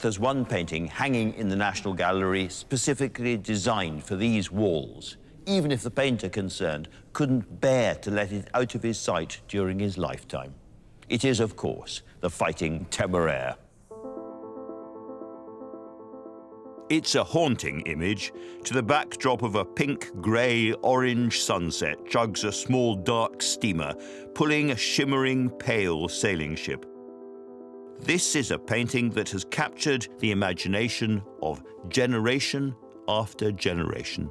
there's one painting hanging in the National Gallery specifically designed for these walls, even if the painter concerned couldn't bear to let it out of his sight during his lifetime. It is, of course, the Fighting Temeraire. It's a haunting image. To the backdrop of a pink, grey, orange sunset chugs a small, dark steamer, pulling a shimmering, pale sailing ship. This is a painting that has captured the imagination of generation after generation.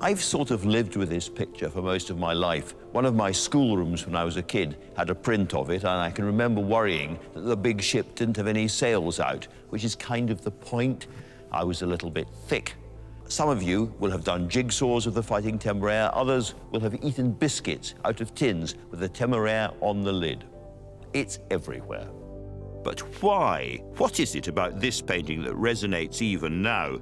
I've sort of lived with this picture for most of my life. One of my schoolrooms when I was a kid had a print of it, and I can remember worrying that the big ship didn't have any sails out, which is kind of the point. I was a little bit thick. Some of you will have done jigsaws of the Fighting Temeraire, others will have eaten biscuits out of tins with the Temeraire on the lid. It's everywhere. But why? What is it about this painting that resonates even now?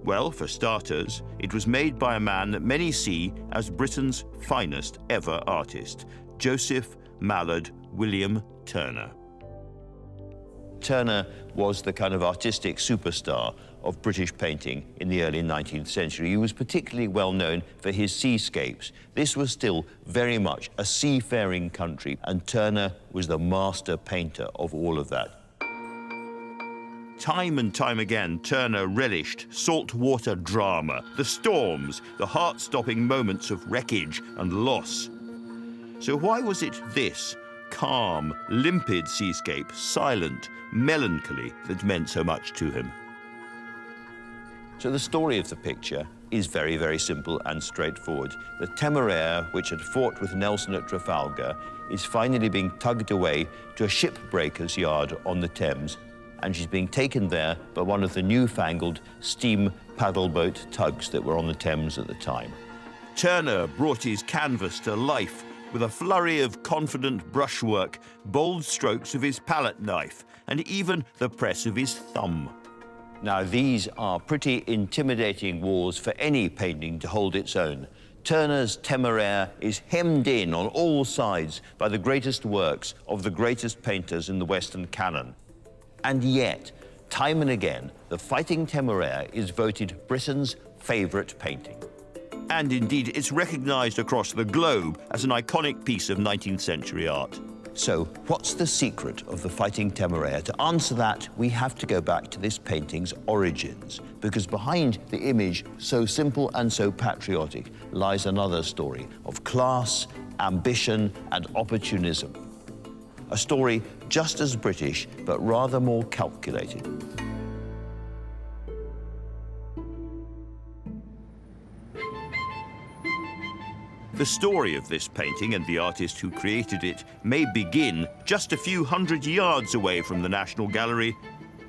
Well, for starters, it was made by a man that many see as Britain's finest ever artist, Joseph Mallard William Turner. Turner was the kind of artistic superstar of British painting in the early 19th century. He was particularly well known for his seascapes. This was still very much a seafaring country, and Turner was the master painter of all of that. Time and time again, Turner relished saltwater drama, the storms, the heart-stopping moments of wreckage and loss. So why was it this calm, limpid seascape, silent, melancholy, that meant so much to him? So the story of the picture is very, very simple and straightforward. The Temeraire, which had fought with Nelson at Trafalgar, is finally being tugged away to a shipbreaker's yard on the Thames, and she's being taken there by one of the newfangled steam paddleboat tugs that were on the Thames at the time. Turner brought his canvas to life with a flurry of confident brushwork, bold strokes of his palette knife, and even the press of his thumb. Now, these are pretty intimidating walls for any painting to hold its own. Turner's Temeraire is hemmed in on all sides by the greatest works of the greatest painters in the Western canon. And yet, time and again, the Fighting Temeraire is voted Britain's favourite painting. And indeed, it's recognised across the globe as an iconic piece of 19th century art. So, what's the secret of the Fighting Temeraire? To answer that, we have to go back to this painting's origins, because behind the image, so simple and so patriotic, lies another story of class, ambition, and opportunism. A story just as British, but rather more calculated. The story of this painting and the artist who created it may begin just a few hundred yards away from the National Gallery,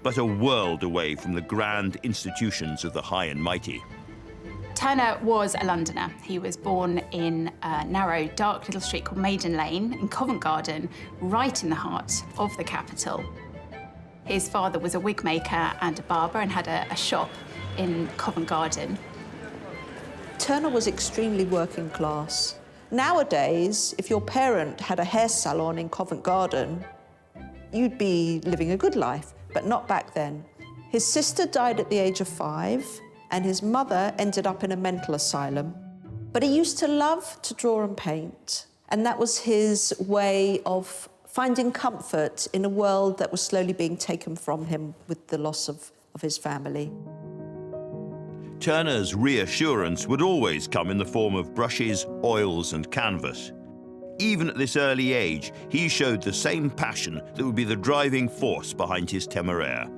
but a world away from the grand institutions of the high and mighty. Turner was a Londoner. He was born in a narrow, dark little street called Maiden Lane in Covent Garden, right in the heart of the capital. His father was a wig maker and a barber and had a shop in Covent Garden. Turner was extremely working class. Nowadays, if your parent had a hair salon in Covent Garden, you'd be living a good life, but not back then. His sister died at the age of 5, and his mother ended up in a mental asylum. But he used to love to draw and paint, and that was his way of finding comfort in a world that was slowly being taken from him with the loss of his family. Turner's reassurance would always come in the form of brushes, oils, and canvas. Even at this early age, he showed the same passion that would be the driving force behind his Temeraire.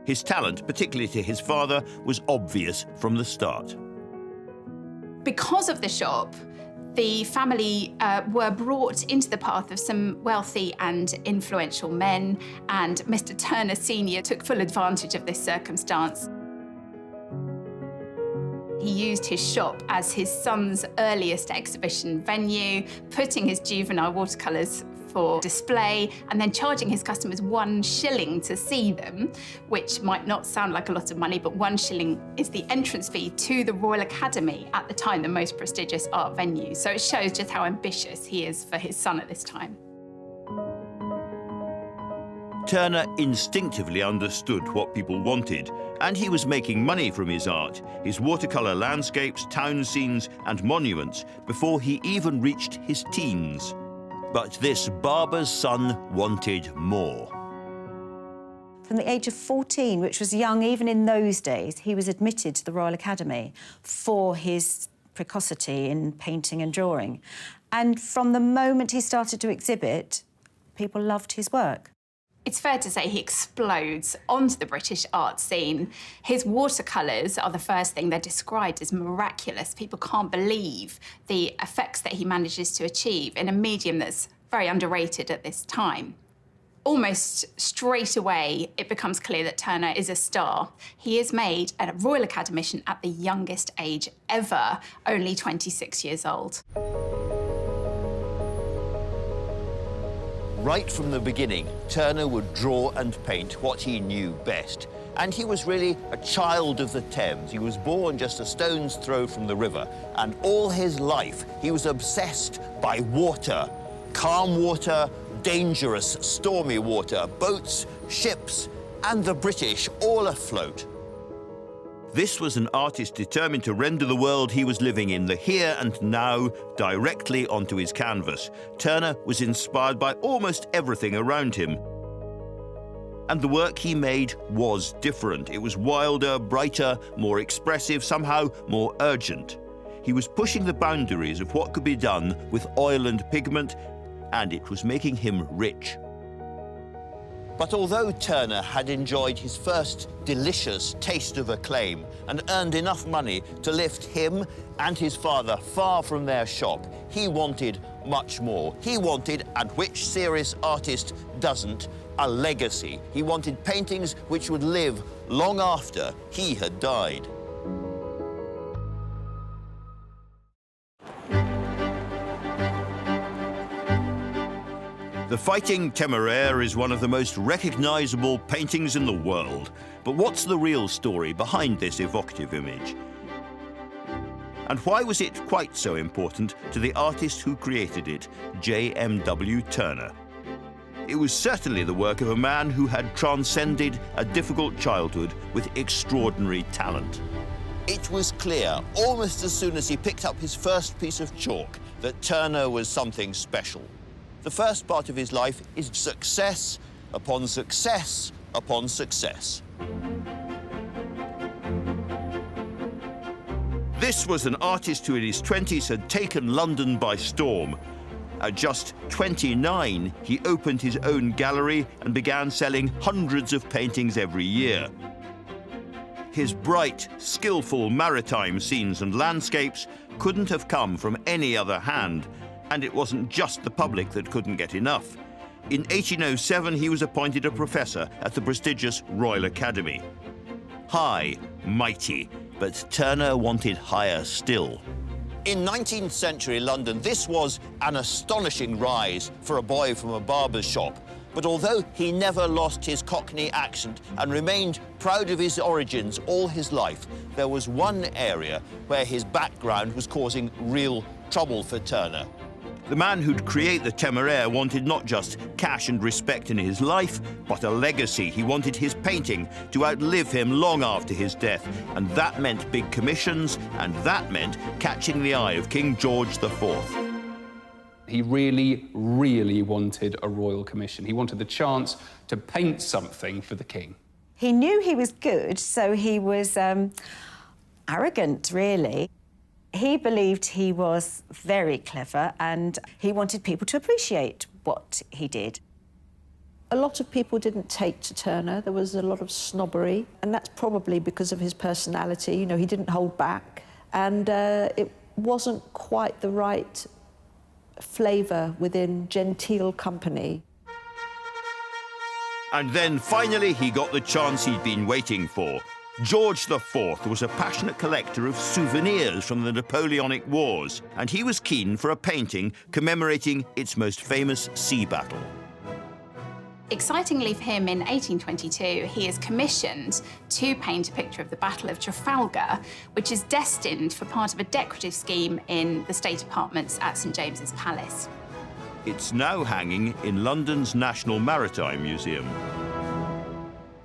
His talent, particularly to his father, was obvious from the start. Because of the shop, the family were brought into the path of some wealthy and influential men, and Mr. Turner Sr. took full advantage of this circumstance. He used his shop as his son's earliest exhibition venue, putting his juvenile watercolours for display and then charging his customers 1 shilling to see them, which might not sound like a lot of money, but 1 shilling is the entrance fee to the Royal Academy, at the time the most prestigious art venue. So it shows just how ambitious he is for his son at this time. Turner instinctively understood what people wanted, and he was making money from his art, his watercolour landscapes, town scenes and monuments, before he even reached his teens. But this barber's son wanted more. From the age of 14, which was young even in those days, he was admitted to the Royal Academy for his precocity in painting and drawing. And from the moment he started to exhibit, people loved his work. It's fair to say he explodes onto the British art scene. His watercolours are the first thing. They're described as miraculous. People can't believe the effects that he manages to achieve in a medium that's very underrated at this time. Almost straight away, it becomes clear that Turner is a star. He is made a Royal Academician at the youngest age ever, only 26 years old. Right from the beginning, Turner would draw and paint what he knew best. And he was really a child of the Thames. He was born just a stone's throw from the river, and all his life he was obsessed by water. Calm water, dangerous, stormy water, boats, ships, and the British all afloat. This was an artist determined to render the world he was living in, the here and now, directly onto his canvas. Turner was inspired by almost everything around him. And the work he made was different. It was wilder, brighter, more expressive, somehow more urgent. He was pushing the boundaries of what could be done with oil and pigment, and it was making him rich. But although Turner had enjoyed his first delicious taste of acclaim and earned enough money to lift him and his father far from their shop, he wanted much more. He wanted, and which serious artist doesn't, a legacy. He wanted paintings which would live long after he had died. The Fighting Temeraire is one of the most recognizable paintings in the world. But what's the real story behind this evocative image? And why was it quite so important to the artist who created it, J.M.W. Turner? It was certainly the work of a man who had transcended a difficult childhood with extraordinary talent. It was clear, almost as soon as he picked up his first piece of chalk, that Turner was something special. The first part of his life is success upon success upon success. This was an artist who in his 20s had taken London by storm. At just 29, he opened his own gallery and began selling hundreds of paintings every year. His bright, skillful maritime scenes and landscapes couldn't have come from any other hand. And it wasn't just the public that couldn't get enough. In 1807, he was appointed a professor at the prestigious Royal Academy. High, mighty, but Turner wanted higher still. In 19th century London, this was an astonishing rise for a boy from a barber's shop. But although he never lost his Cockney accent and remained proud of his origins all his life, there was one area where his background was causing real trouble for Turner. The man who'd create the Temeraire wanted not just cash and respect in his life, but a legacy. He wanted his painting to outlive him long after his death, and that meant big commissions, and that meant catching the eye of King George IV. He really, really wanted a royal commission. He wanted the chance to paint something for the king. He knew he was good, so he was arrogant, really. He believed he was very clever and he wanted people to appreciate what he did. A lot of people didn't take to Turner. There was a lot of snobbery, and that's probably because of his personality. You know, he didn't hold back, and it wasn't quite the right flavour within genteel company. And then finally he got the chance he'd been waiting for. George IV was a passionate collector of souvenirs from the Napoleonic Wars, and he was keen for a painting commemorating its most famous sea battle. Excitingly for him, in 1822, he is commissioned to paint a picture of the Battle of Trafalgar, which is destined for part of a decorative scheme in the state apartments at St James's Palace. It's now hanging in London's National Maritime Museum.